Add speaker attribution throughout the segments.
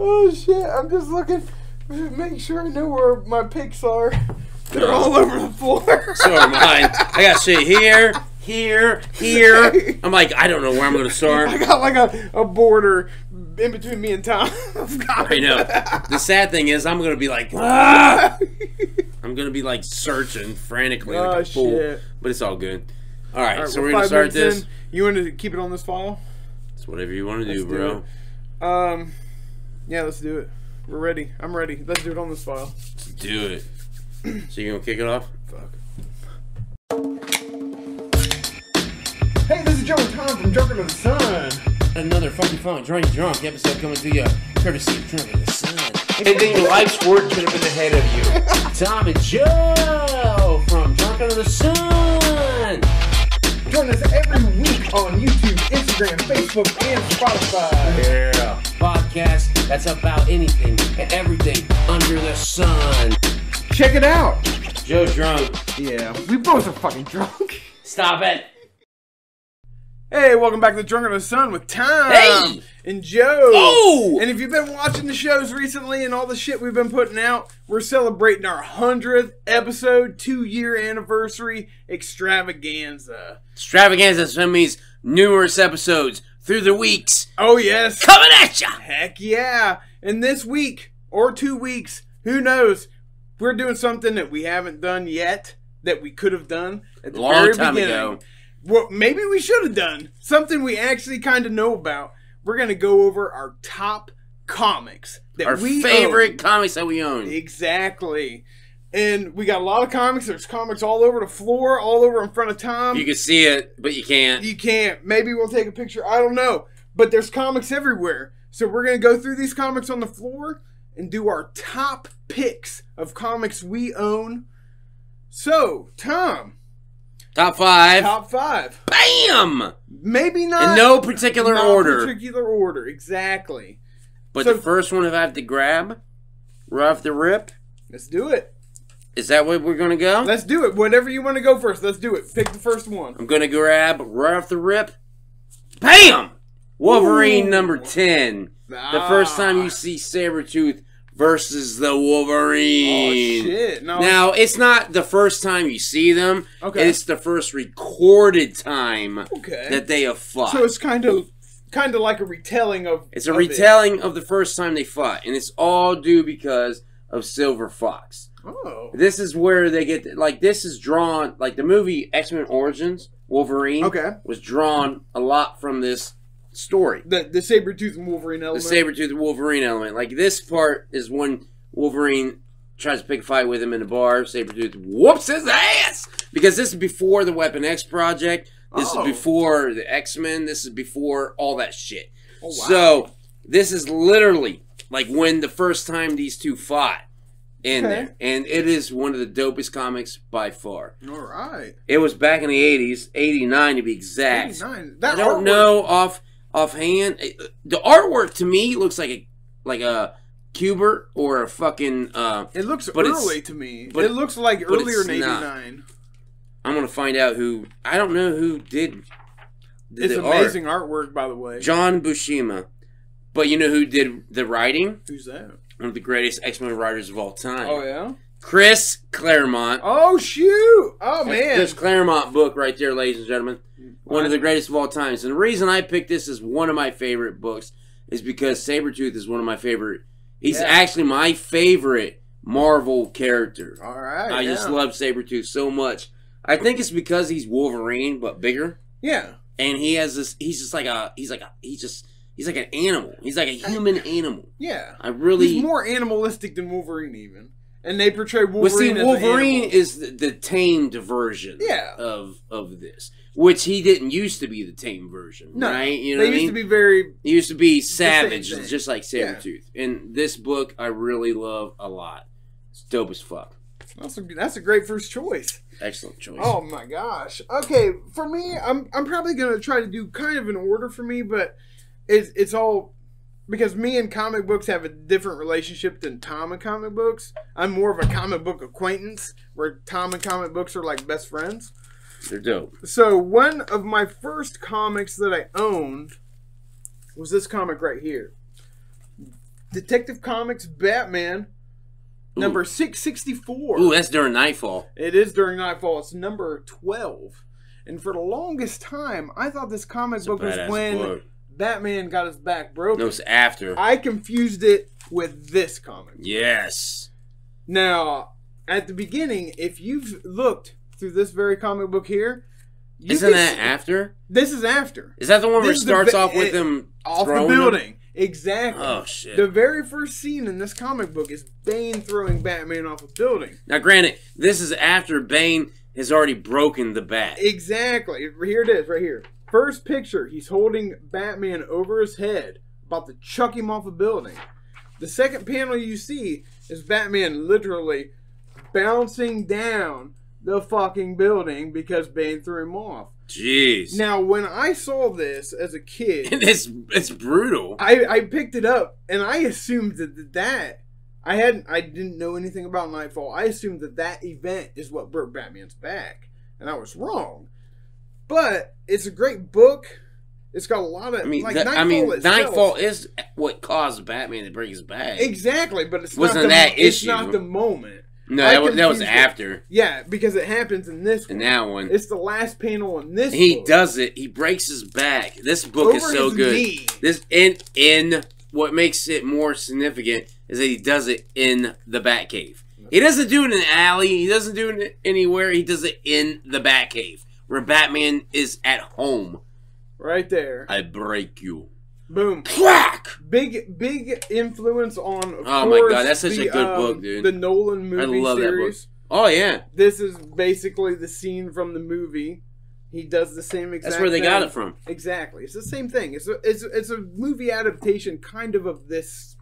Speaker 1: Oh shit! I'm just looking, make sure I know where my picks are. They're all over the floor.
Speaker 2: So am I. I got shit here. I'm like, I don't know where I'm going to start.
Speaker 1: I got like a border in between me and Tom.
Speaker 2: I know. The sad thing is, I'm going to be like, ah! I'm going to be like searching frantically like a fool. Shit. But it's all good. All right, so we're going to start this.
Speaker 1: You want to keep it on this file?
Speaker 2: It's whatever you want to do, bro.
Speaker 1: Yeah, let's do it. We're ready. I'm ready. Let's do it on this file.
Speaker 2: Let's do it. So you going to kick it off?
Speaker 1: Fuck. Hey, this is Joe and Tom from Drunkards of the Sun.
Speaker 2: Another fucking fun, drunk episode coming to you, courtesy of Drunkards of the Sun. Anything your life's work could have been ahead of you. Tom and Joe from Drunkards of the Sun.
Speaker 1: Join us every week on YouTube, Instagram, Facebook, and Spotify.
Speaker 2: Yeah. Podcast that's about anything and everything under the sun.
Speaker 1: Check it out.
Speaker 2: Joe's drunk.
Speaker 1: Yeah, we both are fucking drunk.
Speaker 2: Stop it.
Speaker 1: Hey, welcome back to Drunkards of the Sun with Tom and Joe.
Speaker 2: Oh!
Speaker 1: And if you've been watching the shows recently and all the shit we've been putting out, we're celebrating our 100th episode, 2-year anniversary extravaganza.
Speaker 2: Extravaganza, so that means numerous episodes through the weeks.
Speaker 1: Oh, yes.
Speaker 2: Coming at ya!
Speaker 1: Heck yeah. And this week, or 2 weeks, who knows, we're doing something that we haven't done yet, that we could have done at the very beginning. Ago. Well, maybe we should have done something we actually kind of know about. We're going to go over our top comics that
Speaker 2: our favorite comics that we own.
Speaker 1: Exactly. And we got a lot of comics. There's comics all over the floor, all over in front of Tom.
Speaker 2: You can see it, but you can't.
Speaker 1: You can't. Maybe we'll take a picture. I don't know. But there's comics everywhere. So we're going to go through these comics on the floor and do our top picks of comics we own. So, Tom.
Speaker 2: Top 5.
Speaker 1: Top 5.
Speaker 2: Bam!
Speaker 1: Maybe not.
Speaker 2: In no particular order.
Speaker 1: No particular order, exactly.
Speaker 2: But so, the first one I have to grab, right off the rip.
Speaker 1: Let's do it.
Speaker 2: Is that what we're going to go?
Speaker 1: Let's do it. Whatever you want to go first, let's do it. Pick the first one.
Speaker 2: I'm going to grab, right off the rip, bam! Wolverine number 10. The first time you see Sabertooth versus the Wolverine.
Speaker 1: Oh, shit. No.
Speaker 2: Now, it's not the first time you see them. Okay. It's the first recorded time that they have fought.
Speaker 1: So it's kind of like a retelling of...
Speaker 2: It's a retelling of the first time they fought. And it's all due because of Silver Fox.
Speaker 1: Oh.
Speaker 2: This is where they get... Like, this is drawn... Like, the movie X-Men Origins, Wolverine, was drawn a lot from this story.
Speaker 1: The Sabretooth and Wolverine element.
Speaker 2: The Sabretooth and Wolverine element. Like, this part is when Wolverine tries to pick a fight with him in the bar. Sabretooth whoops his ass! Because this is before the Weapon X project. This is before the X-Men. This is before all that shit. Oh, wow. So, this is literally, like, when the first time these two fought in there. And it is one of the dopest comics by far.
Speaker 1: All right.
Speaker 2: It was back in the 80s. 89 to be exact.
Speaker 1: 89.
Speaker 2: I don't know offhand. The artwork to me looks like a Kubert or a fucking
Speaker 1: it looks early to me. It looks like earlier than 89.
Speaker 2: I'm gonna find out who. I don't know who did
Speaker 1: it's amazing artwork, by the way.
Speaker 2: John Buscema. But you know who did the writing?
Speaker 1: Who's that?
Speaker 2: One of the greatest X-Men writers of all time.
Speaker 1: Oh yeah?
Speaker 2: Chris Claremont.
Speaker 1: Oh shoot! Oh man.
Speaker 2: Chris Claremont book right there, ladies and gentlemen. One of the greatest of all times. And the reason I picked this as one of my favorite books is because Sabertooth is one of my favorite. He's actually my favorite Marvel character.
Speaker 1: All right.
Speaker 2: I just love Sabertooth so much. I think it's because he's Wolverine but bigger.
Speaker 1: Yeah.
Speaker 2: And he has this. He's like an animal. He's like a human animal.
Speaker 1: Yeah.
Speaker 2: He's
Speaker 1: more animalistic than Wolverine even. And they portray Wolverine as
Speaker 2: Wolverine is the tamed version of this. Which he didn't used to be the tame version, right? You know what I mean? He used to be savage, just like Sabretooth. Yeah. And this book I really love a lot. It's dope as fuck.
Speaker 1: That's a great first choice.
Speaker 2: Excellent choice.
Speaker 1: Oh my gosh. Okay, for me, I'm probably gonna try to do kind of an order for me, but it's all because me and comic books have a different relationship than Tom and comic books. I'm more of a comic book acquaintance, where Tom and comic books are like best friends.
Speaker 2: They're dope.
Speaker 1: So one of my first comics that I owned was this comic right here. Detective Comics Batman, number 664.
Speaker 2: Ooh, that's during Nightfall.
Speaker 1: It is during Nightfall. It's number 12. And for the longest time, I thought this comic book was when Batman got his back broken.
Speaker 2: No, it's after.
Speaker 1: I confused it with this comic.
Speaker 2: Yes.
Speaker 1: Now, at the beginning, if you've looked through this very comic book here,
Speaker 2: isn't that after?
Speaker 1: This is after.
Speaker 2: Is that the one where it starts off with him
Speaker 1: off the building? Exactly.
Speaker 2: Oh, shit.
Speaker 1: The very first scene in this comic book is Bane throwing Batman off a building.
Speaker 2: Now, granted, this is after Bane has already broken the bat.
Speaker 1: Exactly. Here it is, right here. First picture, he's holding Batman over his head, about to chuck him off a building. The second panel you see is Batman literally bouncing down the fucking building because Bane threw him off.
Speaker 2: Jeez.
Speaker 1: Now, when I saw this as a kid...
Speaker 2: And it's brutal.
Speaker 1: I picked it up, and I assumed that I didn't know anything about Nightfall. I assumed that event is what broke Batman's back, and I was wrong. But it's a great book. It's got a lot of
Speaker 2: Nightfall is what caused Batman to break his back.
Speaker 1: Exactly, but it's
Speaker 2: not
Speaker 1: the moment.
Speaker 2: No, that was after.
Speaker 1: Yeah, because it happens in this one.
Speaker 2: In that one.
Speaker 1: It's the last panel in this
Speaker 2: book. Does it. He breaks his back. This book is so good.
Speaker 1: Knee.
Speaker 2: This in what makes it more significant is that he does it in the Batcave. He doesn't do it in an alley. He doesn't do it anywhere. He does it in the Batcave, where Batman is at home.
Speaker 1: Right there.
Speaker 2: I break you.
Speaker 1: Boom.
Speaker 2: Clack!
Speaker 1: Big influence on, of
Speaker 2: oh
Speaker 1: course,
Speaker 2: my god, that's such a good book, dude.
Speaker 1: The Nolan movie series. I love that book.
Speaker 2: Oh, yeah.
Speaker 1: This is basically the scene from the movie. He does the same exact thing.
Speaker 2: That's where they got it from.
Speaker 1: Exactly. It's the same thing. It's a movie adaptation kind of this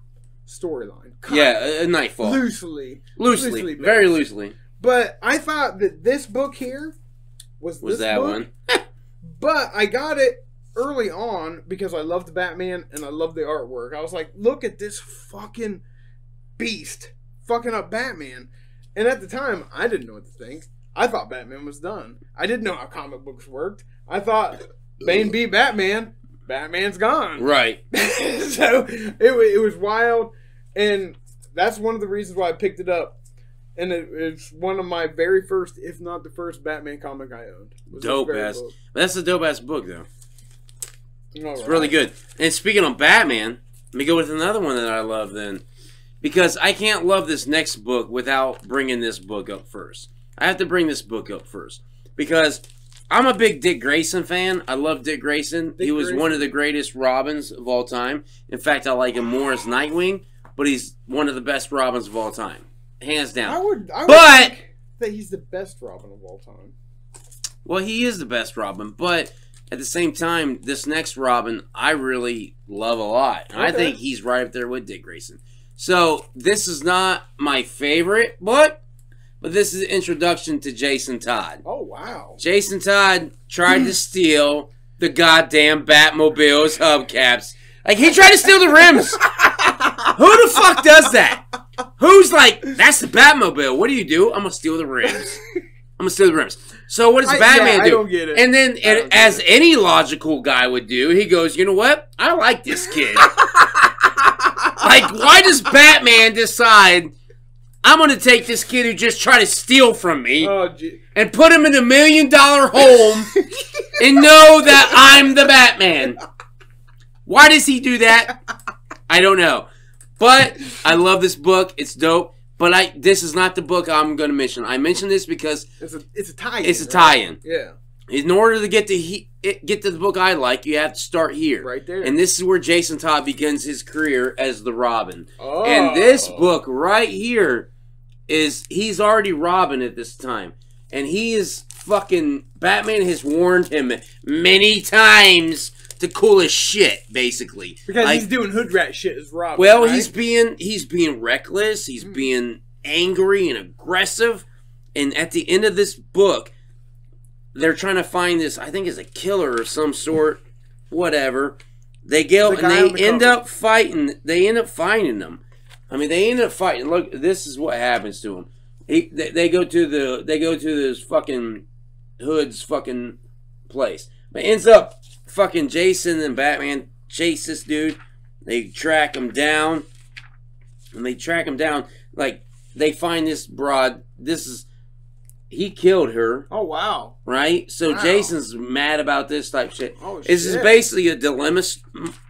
Speaker 1: storyline.
Speaker 2: Yeah, Nightfall.
Speaker 1: Loosely.
Speaker 2: Very loosely.
Speaker 1: But I thought that this book here was that book,
Speaker 2: one.
Speaker 1: But I got it early on because I loved Batman and I loved the artwork. I was like, look at this fucking beast fucking up Batman. And at the time, I didn't know what to think. I thought Batman was done. I didn't know how comic books worked. I thought Bane beat Batman. Batman's gone.
Speaker 2: Right.
Speaker 1: So it was wild. And that's one of the reasons why I picked it up. And it's one of my very first, if not the first, Batman comic I owned.
Speaker 2: Dope ass. But that's a dope ass book, though. It's
Speaker 1: right.
Speaker 2: really good. And speaking of Batman, let me go with another one that I love then. Because I can't love this next book without bringing this book up first. I have to bring this book up first. Because I'm a big Dick Grayson fan. I love Dick Grayson. He was one of the greatest Robins of all time. In fact, I like him more as Nightwing. But he's one of the best Robins of all time. Hands down.
Speaker 1: I would think that he's the best Robin of all time.
Speaker 2: Well, he is the best Robin, but at the same time, this next Robin, I really love a lot. Okay. I think he's right up there with Dick Grayson. So, this is not my favorite book, but this is an introduction to Jason Todd.
Speaker 1: Oh, wow.
Speaker 2: Jason Todd tried to steal the goddamn Batmobile's hubcaps. Like, he tried to steal the rims. Who the fuck does that? Who's like, that's the Batmobile. What do you do? I'm going to steal the rims. So what does Batman do?
Speaker 1: I don't get it.
Speaker 2: And then, as any logical guy would do, he goes, you know what? I like this kid. Like, why does Batman decide, I'm going to take this kid who just tried to steal from me and put him in $1 million home and know that I'm the Batman? Why does he do that? I don't know. But I love this book. It's dope. But this is not the book I'm going to mention. I mention this because
Speaker 1: it's a tie-in.
Speaker 2: It's a tie-in.
Speaker 1: Right? Yeah.
Speaker 2: In order to get to the book I like, you have to start here.
Speaker 1: Right there.
Speaker 2: And this is where Jason Todd begins his career as the Robin.
Speaker 1: Oh.
Speaker 2: And this book right here he's already Robin at this time. And he is fucking, Batman has warned him many times to cool his shit, basically.
Speaker 1: Because he's doing hood rat shit as Robin.
Speaker 2: Well,
Speaker 1: right?
Speaker 2: he's being reckless. He's being angry and aggressive. And at the end of this book, they're trying to find this, I think it's a killer or some sort, whatever. They go and they end up fighting. They end up finding them. I mean, they end up fighting. Look, this is what happens to them. They go to this fucking Hood's fucking place. But ends up fucking Jason and Batman chase this dude. They track him down. and they track him down. Like, they find this broad. He killed her.
Speaker 1: Oh, wow.
Speaker 2: Right? So Jason's mad about this type shit.
Speaker 1: Oh, shit.
Speaker 2: This is basically a dilemma,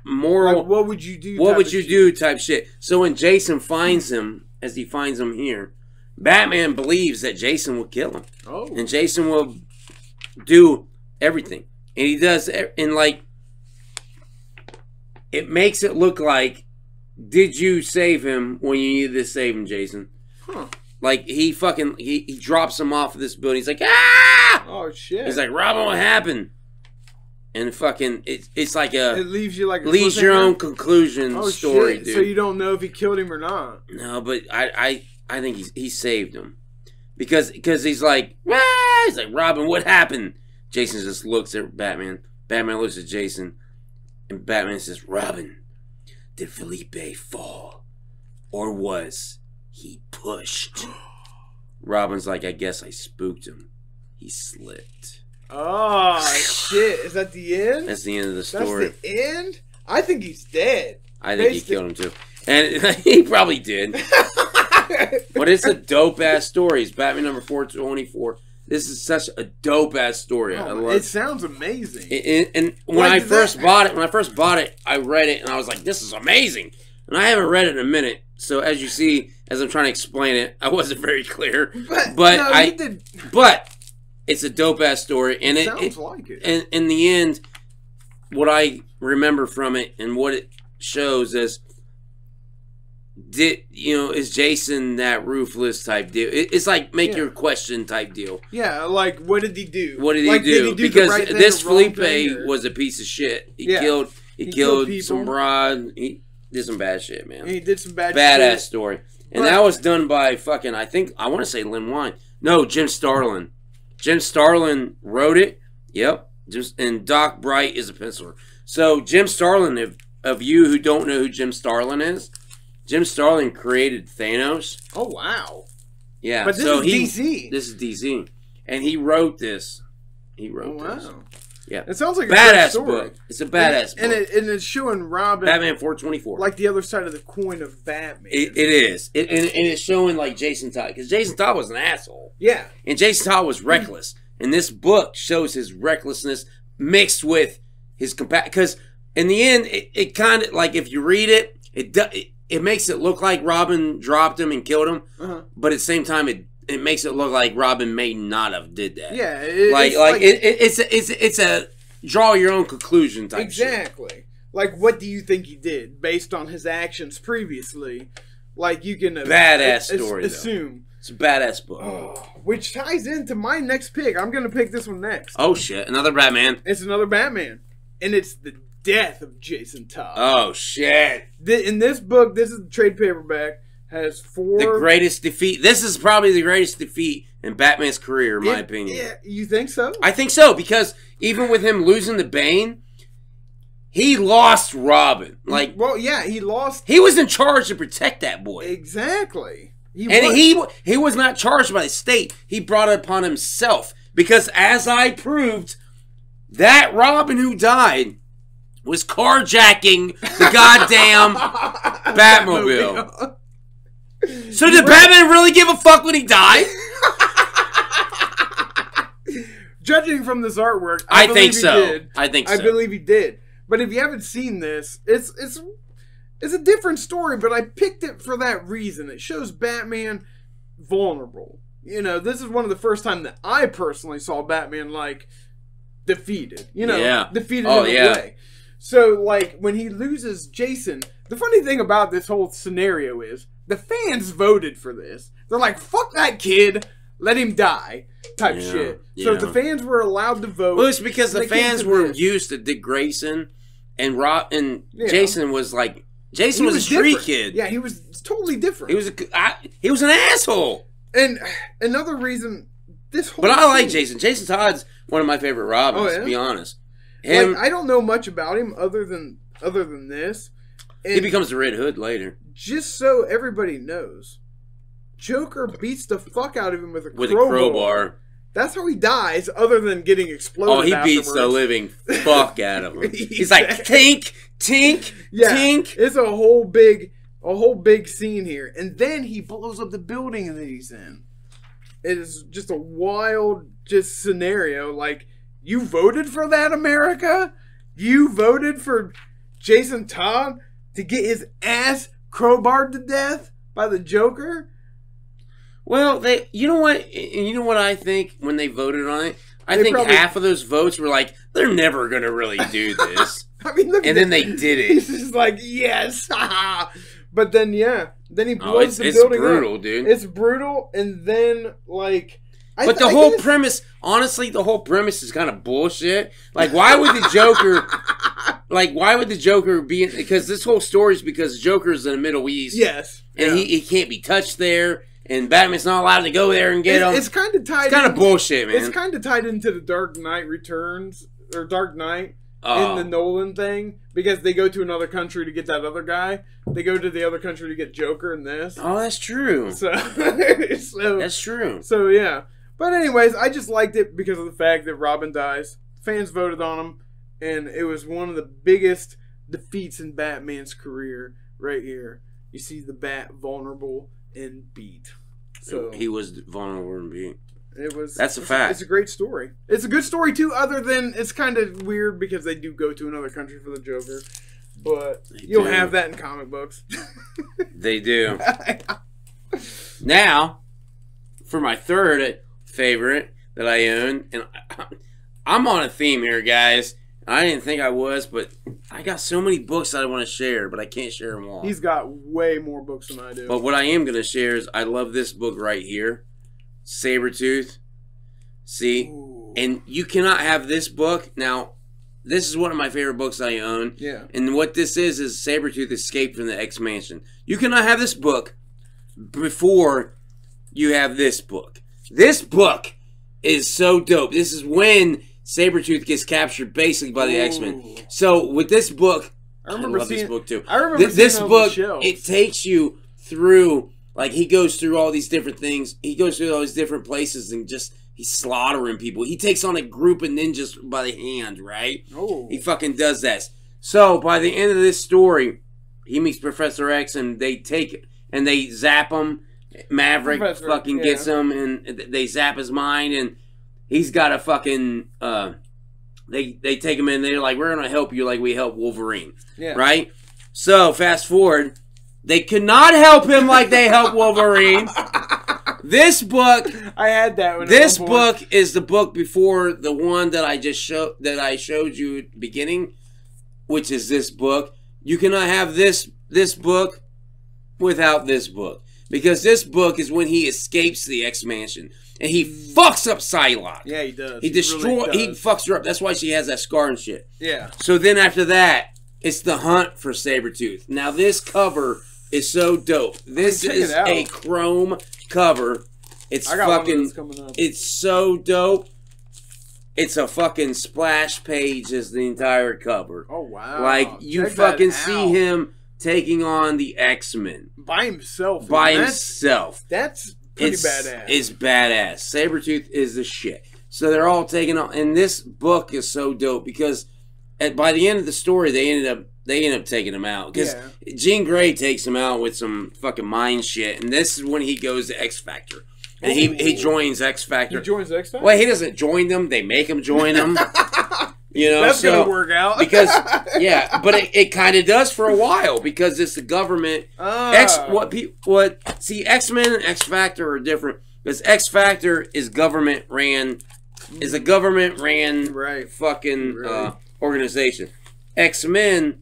Speaker 2: moral.
Speaker 1: Like, what would you do?
Speaker 2: What would you do type shit. So when Jason finds him, as he finds him here, Batman believes that Jason will kill him.
Speaker 1: Oh.
Speaker 2: And Jason will do everything. And he does, and like, it makes it look like, did you save him when you needed to save him, Jason?
Speaker 1: Huh.
Speaker 2: Like, he drops him off of this building. He's like, ah!
Speaker 1: Oh, shit.
Speaker 2: He's like, Robin, what happened? And fucking, it's like
Speaker 1: it leaves you like
Speaker 2: leaves your own conclusion story,
Speaker 1: shit.
Speaker 2: dude.
Speaker 1: So you don't know if he killed him or not.
Speaker 2: No, but I think he saved him. Because he's like, ah! He's like, Robin, what happened? Jason just looks at Batman. Batman looks at Jason. And Batman says, Robin, did Felipe fall? Or was he pushed? Robin's like, I guess I spooked him. He slipped.
Speaker 1: Oh, shit. Is that the end?
Speaker 2: That's the end of the story.
Speaker 1: That's the end? I think he's dead.
Speaker 2: I think he killed him too. And he probably did. But it's a dope-ass story. It's Batman number 424. This is such a dope-ass story. I love
Speaker 1: it. Sounds amazing.
Speaker 2: And when I first bought it, I read it, and I was like, this is amazing. And I haven't read it in a minute. So as you see, as I'm trying to explain it, I wasn't very clear. But it's a dope-ass story. And it sounds like it. And in the end, what I remember from it and what it shows is, is Jason that ruthless type deal? It's like make your question type deal.
Speaker 1: Yeah, like what did he do?
Speaker 2: What did he do? Because this Felipe was a piece of shit. He killed some broad. He did some bad shit, man.
Speaker 1: He did some
Speaker 2: badass story. And that was done by fucking, I want to say Lynn Wein. No, Jim Starlin. Jim Starlin wrote it. Yep. And Doc Bright is a penciler. So Jim Starlin, of you who don't know who Jim Starlin is, Jim Starlin created Thanos.
Speaker 1: Oh, wow.
Speaker 2: Yeah.
Speaker 1: But this is DC.
Speaker 2: This is DC. And he wrote this. He wrote this.
Speaker 1: Wow.
Speaker 2: Yeah.
Speaker 1: It sounds like a
Speaker 2: badass
Speaker 1: story.
Speaker 2: book. It's a badass book.
Speaker 1: And it's showing Robin.
Speaker 2: Batman 424.
Speaker 1: Like the other side of the coin of Batman.
Speaker 2: It is. And it's showing like Jason Todd. Because Jason Todd was an asshole.
Speaker 1: Yeah.
Speaker 2: And Jason Todd was reckless. And this book shows his recklessness mixed with his compassion. Because in the end, it kind of, like if you read it, it makes it look like Robin dropped him and killed him. But at the same time, it makes it look like Robin may not have did that.
Speaker 1: Yeah,
Speaker 2: it's a draw your own conclusion type.
Speaker 1: Exactly. Shit. Like, what do you think he did based on his actions previously? Like, you can
Speaker 2: badass story.
Speaker 1: Assume
Speaker 2: it's a badass book,
Speaker 1: which ties into my next pick. I'm gonna pick this one next.
Speaker 2: Oh shit! Another Batman.
Speaker 1: It's another Batman, and it's the death of Jason Todd.
Speaker 2: Oh shit!
Speaker 1: In this book, this is the trade paperback. Has 4.
Speaker 2: The greatest defeat. This is probably the greatest defeat in Batman's career, in my opinion.
Speaker 1: Yeah, you think so?
Speaker 2: I think so, because even with him losing the Bane, he lost Robin. Like,
Speaker 1: well, yeah, he lost.
Speaker 2: He was in charge to protect that boy.
Speaker 1: Exactly.
Speaker 2: He was not charged by the state. He brought it upon himself, because as I proved, that Robin who died was carjacking the goddamn Batmobile. So did Batman really give a fuck when he died?
Speaker 1: Judging from this artwork,
Speaker 2: I think so. I
Speaker 1: believe he did. But if you haven't seen this, it's a different story, but I picked it for that reason. It shows Batman vulnerable. You know, this is one of the first time that I personally saw Batman, like, defeated. You know, defeated in a way. So, like, when he loses Jason, the funny thing about this whole scenario is the fans voted for this. They're like, fuck that kid, let him die, type shit. So the fans were allowed to vote.
Speaker 2: Well, it's because the fans were used to Dick Grayson, and Jason was like, Jason was a street kid.
Speaker 1: Yeah, he was totally different.
Speaker 2: He was an asshole.
Speaker 1: And another reason,
Speaker 2: But I like Jason. Jason Todd's one of my favorite Robins, to be honest.
Speaker 1: Like, I don't know much about him other than this. And
Speaker 2: he becomes the Red Hood later.
Speaker 1: Just so everybody knows, Joker beats the fuck out of him with a crowbar. That's how he dies, other than getting exploded.
Speaker 2: Oh, he beats the living fuck out of him. He's like, tink, tink, tink.
Speaker 1: It's a whole big a whole big scene here. And then he blows up the building that he's in. It is just a wild scenario. Like, you voted for that, America? You voted for Jason Todd to get his ass crowbarred to death by the Joker?
Speaker 2: Well, you know what I think when they voted on it? I think half of those votes were like, they're never going to really do this.
Speaker 1: I mean, look
Speaker 2: and then they did it.
Speaker 1: He's just like, yes. But then, then he blows the building up. It's
Speaker 2: brutal, dude.
Speaker 1: It's brutal, and then, like...
Speaker 2: But the whole premise, honestly, the whole premise is kind of bullshit. Like, why would the Joker... why would the Joker be... Because this whole story is because Joker's in the Middle East.
Speaker 1: Yes.
Speaker 2: And he can't be touched there. And Batman's not allowed to go there and get him.
Speaker 1: It's kind of tied...
Speaker 2: It's kind of bullshit, man.
Speaker 1: It's kind of tied into the Dark Knight Returns, or Dark Knight, in the Nolan thing. Because they go to another country to get that other guy. They go to the other country to get Joker in this.
Speaker 2: Oh, that's true.
Speaker 1: So
Speaker 2: that's true.
Speaker 1: So, yeah. But anyways, I just liked it because of the fact that Robin dies. Fans voted on him. And it was one of the biggest defeats in Batman's career right here. You see the Bat vulnerable and beat. So
Speaker 2: he was vulnerable and beat. That's a fact.
Speaker 1: It's a great story. It's a good story too, other than it's kind of weird because they do go to another country for the Joker. But you'll have that in comic books.
Speaker 2: They do. Now, for my third favorite that I own, and I'm on a theme here, guys. I didn't think I was, but I got so many books that I want to share, but I can't share them all.
Speaker 1: He's got way more books than I do.
Speaker 2: But what I am going to share is I love this book right here. Sabertooth. See? Ooh. And you cannot have this book. Now, this is one of my favorite books I own.
Speaker 1: Yeah.
Speaker 2: And what this is Sabertooth escaped from the X-Mansion. You cannot have this book before you have this book. This book is so dope. This is when Sabertooth gets captured basically by the X-Men. So with this book, I love this book too.
Speaker 1: I remember
Speaker 2: this book. It takes you through, like, he goes through all these different things. He goes through all these different places and just he's slaughtering people. He takes on a group of ninjas by the hand, right?
Speaker 1: Oh,
Speaker 2: he fucking does that. So by the end of this story, he meets Professor X and they take it and they zap him. Maverick gets him and they zap his mind and he's got a fucking, they take him in, they're like, we're going to help you like we help Wolverine. Yeah. Right? So, fast forward, they could not help him like they help Wolverine. This book,
Speaker 1: I had that one.
Speaker 2: This book is the book before the one that I showed you at the beginning, which is this book. You cannot have this book without this book. Because this book is when he escapes the X-Mansion. And he fucks up Psylocke.
Speaker 1: Yeah, he does.
Speaker 2: He fucks her up. That's why she has that scar and shit.
Speaker 1: Yeah.
Speaker 2: So then after that, it's the hunt for Sabertooth. Now this cover is so dope. This is a chrome cover. It's it's so dope. It's a fucking splash page is the entire cover.
Speaker 1: Oh wow.
Speaker 2: Like you fucking see him taking on the X-Men.
Speaker 1: By himself.
Speaker 2: By himself.
Speaker 1: That's pretty badass.
Speaker 2: It's badass. Sabretooth is the shit. So they're all taking on, and this book is so dope because by the end of the story, they ended up taking him out because Jean Grey takes him out with some fucking mind shit, and this is when he goes to X Factor, and he joins X Factor.
Speaker 1: He joins X Factor.
Speaker 2: Well, he doesn't join them; they make him join them. You know,
Speaker 1: that's gonna work out
Speaker 2: because but it kind of does for a while because it's the government. See, X-Men and X Factor are different because X Factor is government ran, fucking organization. X-Men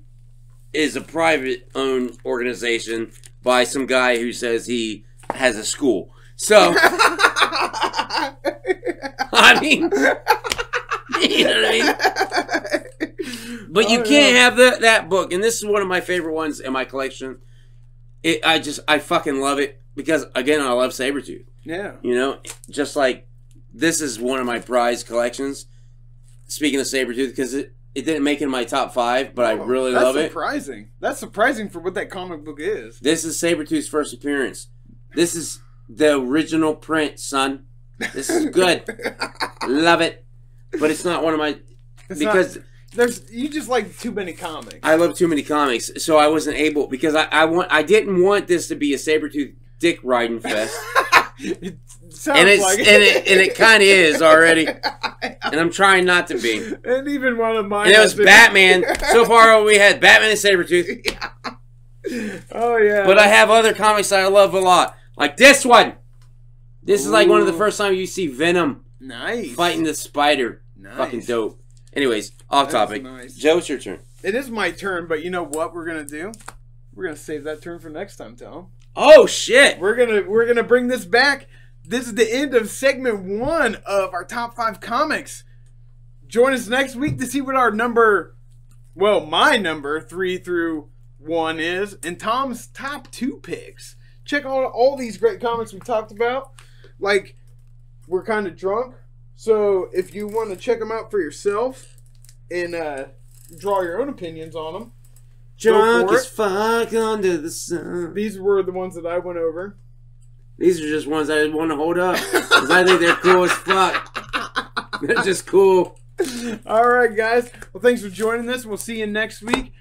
Speaker 2: is a private owned organization by some guy who says he has a school. So, I mean. You know what I mean? But you can't have that book, and this is one of my favorite ones in my collection. I fucking love it because again I love Sabertooth.
Speaker 1: Yeah.
Speaker 2: You know, just like this is one of my prized collections. Speaking of Sabertooth, because it didn't make it in my top 5, but I really love it.
Speaker 1: That's surprising. That's surprising for what that comic book is.
Speaker 2: This is Sabertooth's first appearance. This is the original print, son. This is good. Love it. But it's not one of my... Because
Speaker 1: You just like too many comics.
Speaker 2: I love too many comics, so I wasn't able because I didn't want this to be a Sabertooth dick riding fest.
Speaker 1: It sounds like
Speaker 2: it. And it kind of is already. And I'm trying not to be.
Speaker 1: And even one of mine.
Speaker 2: And it was Batman. So far, we had Batman and Sabertooth.
Speaker 1: Yeah. Oh, yeah.
Speaker 2: But I have other comics that I love a lot. Like this one. This is like one of the first times you see Venom fighting the spider. Fucking dope. Anyways, off topic. Nice. Joe, it's your turn.
Speaker 1: It is my turn, but you know what we're going to do? We're going to save that turn for next time, Tom.
Speaker 2: Oh, shit.
Speaker 1: We're gonna bring this back. This is the end of segment 1 of our top 5 comics. Join us next week to see what our my number 3 through 1 is, and Tom's top 2 picks. Check out all these great comics we talked about. Like, we're kind of drunk, so if you want to check them out for yourself and draw your own opinions on them,
Speaker 2: drunk as fuck under the sun.
Speaker 1: These were the ones that I went over.
Speaker 2: These are just ones I want to hold up because I think they're cool as fuck. They're just cool.
Speaker 1: All right, guys. Well, thanks for joining us. We'll see you next week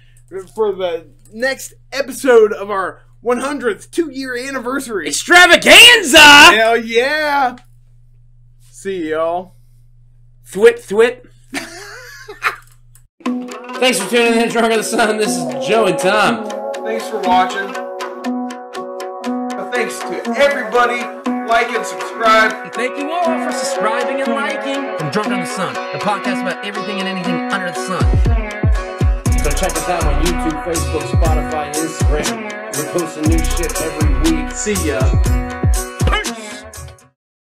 Speaker 1: for the next episode of our 100th 2-year anniversary
Speaker 2: extravaganza.
Speaker 1: Hell yeah! See y'all.
Speaker 2: Thwit. Thanks for tuning in to Drunk of the Sun. This is Joe and Tom.
Speaker 1: Thanks for watching. Thanks to everybody. Like and subscribe.
Speaker 3: And thank you all for subscribing and liking. From Drunk on the Sun, the podcast about everything and anything under the sun.
Speaker 2: So check us out on YouTube, Facebook, Spotify, Instagram. We're posting new shit every week.
Speaker 1: See ya.